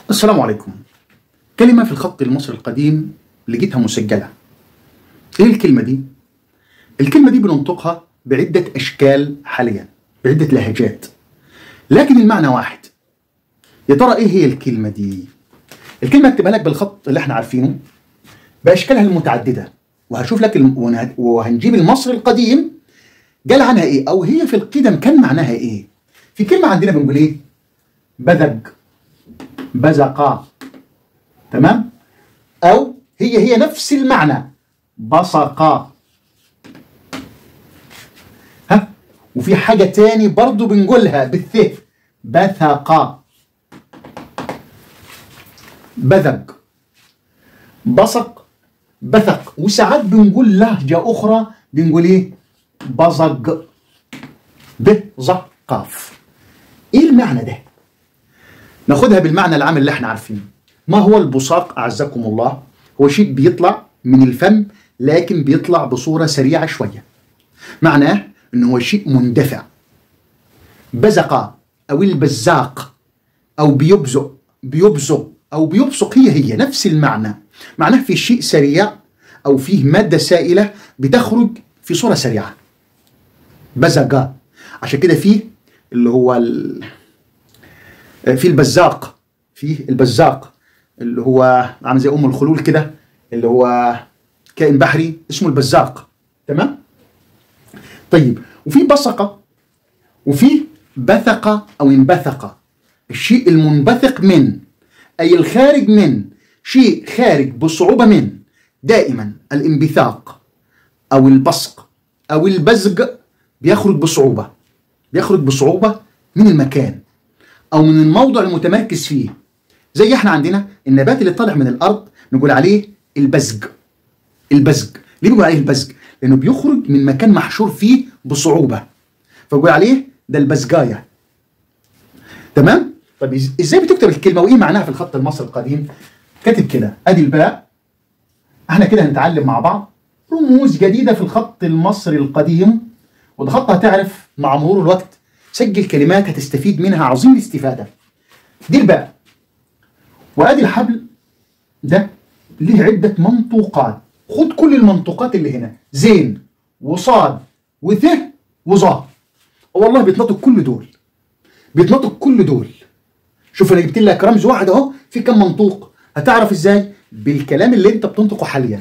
السلام عليكم. كلمة في الخط المصري القديم لقيتها مسجلة. ايه الكلمة دي؟ الكلمة دي بننطقها بعدة أشكال حاليا، بعدة لهجات، لكن المعنى واحد. يا ترى ايه هي الكلمة دي؟ الكلمة اكتبها لك بالخط اللي احنا عارفينه بأشكالها المتعددة، وهشوف لك وهنجيب المصري القديم قال عنها ايه، او هي في القدم كان معناها ايه. في كلمة عندنا بنقول ايه؟ بذق، بزقا، تمام؟ او هي نفس المعنى، بصقا. ها، وفي حاجة تاني برضو بنقولها بالث، بثقا، بذق، بصق، بثق. وساعات بنقول لهجة أخرى بنقول إيه؟ بزق، بزق قاف. إيه المعنى ده؟ ناخدها بالمعنى العام اللي احنا عارفينه. ما هو البصاق أعزكم الله؟ هو شيء بيطلع من الفم لكن بيطلع بصورة سريعة شوية. معناه إنه هو شيء مندفع. بزق أو البزاق أو بيبزق أو بيبصق، هي نفس المعنى. معناه في شيء سريع أو فيه مادة سائلة بتخرج في صورة سريعة. بزق. عشان كده فيه اللي هو في البزاق، فيه البزاق اللي هو عامل زي الخلول كده، اللي هو كائن بحري اسمه البزاق، تمام؟ طيب، وفي بصقة وفي بثقة أو انبثق، الشيء المنبثق من، أي الخارج من، شيء خارج بصعوبة من. دائما الانبثاق أو البصق أو البزق بيخرج بصعوبة، بيخرج بصعوبة من المكان أو من الموضع المتمركز فيه. زي احنا عندنا النبات اللي طالع من الأرض نقول عليه البزق. البزق ليه بنقول عليه البزق؟ لأنه بيخرج من مكان محشور فيه بصعوبة، فنقول عليه ده البزقاية، تمام؟ طب ازاي بتكتب الكلمة وايه معناها في الخط المصري القديم؟ كاتب كده، ادي الباء. احنا كده هنتعلم مع بعض رموز جديدة في الخط المصري القديم، وده خط هتعرف مع مرور الوقت. سجل كلمات هتستفيد منها عظيم الاستفادة. دي الباء، وادي الحبل ده ليه عدة منطوقات. خد كل المنطوقات اللي هنا، زين وصاد وث وظا، والله بيتنطق كل دول، بيتنطق كل دول. شوف انا جبت لك رمز واحد اهو في كم منطوق. هتعرف ازاي؟ بالكلام اللي انت بتنطقه حاليا.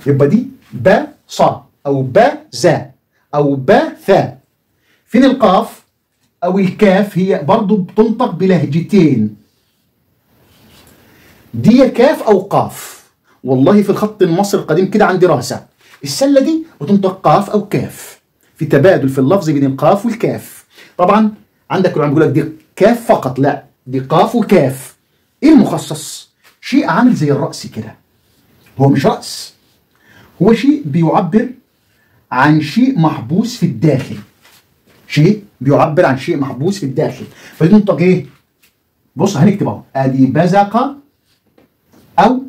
يبقى دي با صا او با زا او با ثا. فين القاف او الكاف؟ هي برضو بتنطق بلهجتين، دي كاف او قاف. والله في الخط المصري القديم كده عندي راسة، السلة دي بتنطق قاف او كاف، في تبادل في اللفظ بين القاف والكاف. طبعا عندك اللي عم بيقول لك دي كاف فقط، لا دي قاف وكاف. ايه المخصص؟ شيء عامل زي الرأس كده. هو مش رأس، هو شيء بيعبر عن شيء محبوس في الداخل، شيء بيعبر عن شيء محبوس في الداخل. فينطق ايه؟ بص هنكتب اهو، ادي بزق او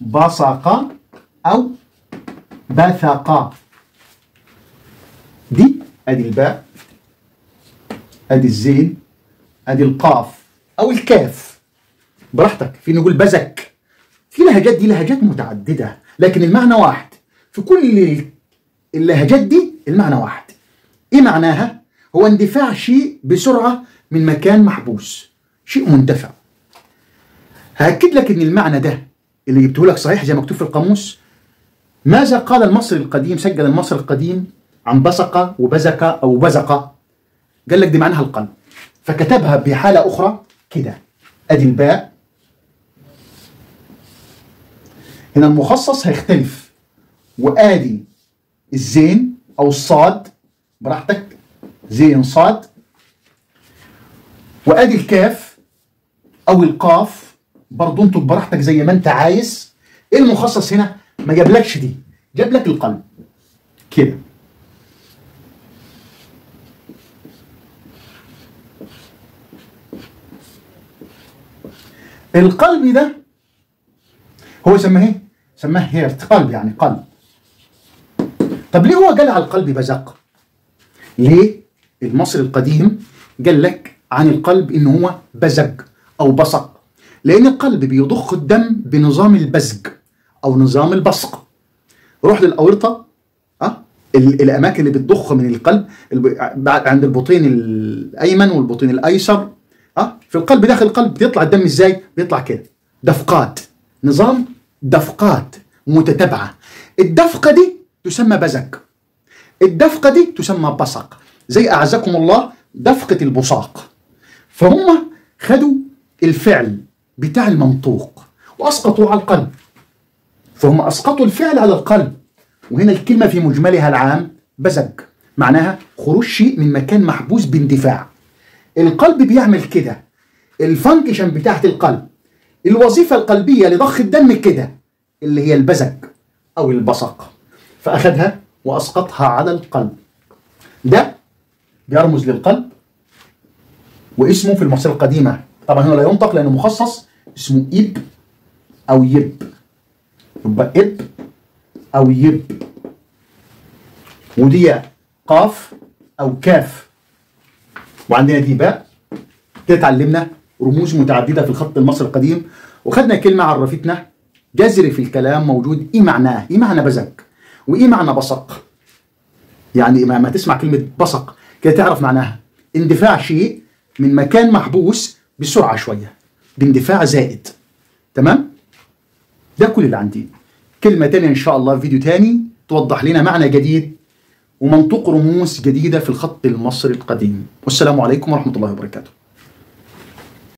بصق او بثق. دي ادي الباء، ادي الزين، ادي القاف او الكاف، براحتك. في نقول بزك. في لهجات، دي لهجات متعددة لكن المعنى واحد. في كل اللهجات دي المعنى واحد. ايه معناها؟ هو اندفاع شيء بسرعة من مكان محبوس، شيء مندفع. هأكد لك ان المعنى ده اللي جبته لك صحيح زي ما مكتوب في القاموس. ماذا قال المصري القديم؟ سجل المصري القديم عن بصق وبزك او بزق، قال لك دي معناها القلب، فكتبها بحالة اخرى كده. ادي الباء، هنا المخصص هيختلف، وادي الزين او الصاد، براحتك زين صاد، وادي الكاف او القاف برضه انطق براحتك زي ما انت عايز. ايه المخصص هنا؟ ما جابلكش دي، جاب لك القلب كده. القلب ده هو سماه ايه؟ سماه هيرت، قلب يعني قلب. طب ليه هو قال على القلب بزق؟ ليه المصري القديم قال لك عن القلب انه هو بزق او بصق؟ لأن القلب بيضخ الدم بنظام البزج أو نظام البصق. روح للأورطة، الأماكن اللي بتضخ من القلب عند البطين الأيمن والبطين الأيسر. في القلب، داخل القلب بيطلع الدم إزاي؟ بيطلع كده دفقات، نظام دفقات متتابعة. الدفقة دي تسمى بزج، الدفقة دي تسمى بصق، زي أعزكم الله دفقة البصاق. فهم خدوا الفعل بتاع المنطوق وأسقطوا على القلب، فهم أسقطوا الفعل على القلب. وهنا الكلمة في مجملها العام بزج، معناها خروج شيء من مكان محبوس باندفاع. القلب بيعمل كده، الفانكشن بتاعت القلب، الوظيفة القلبية لضخ الدم كده، اللي هي البزج أو البصق. فأخذها وأسقطها على القلب. ده بيرمز للقلب، واسمه في المصرية القديمة طبعا هنا لا ينطق لأنه مخصص، اسمه إب أو يب، يبقى إب أو يب. ودي قاف أو كاف، وعندنا دي باء. كده اتعلمنا رموز متعددة في الخط المصري القديم، وخدنا كلمة عرفتنا جذري في الكلام موجود. إيه معناه؟ إيه معنى بزج؟ وإيه معنى بصق؟ يعني ما تسمع كلمة بصق كده تعرف معناها اندفاع شيء من مكان محبوس بسرعة شوية، باندفاع زائد. تمام؟ ده كل اللي عندي. كلمة تانية إن شاء الله في فيديو تاني توضح لنا معنى جديد ومنطوق رموز جديدة في الخط المصري القديم. والسلام عليكم ورحمة الله وبركاته.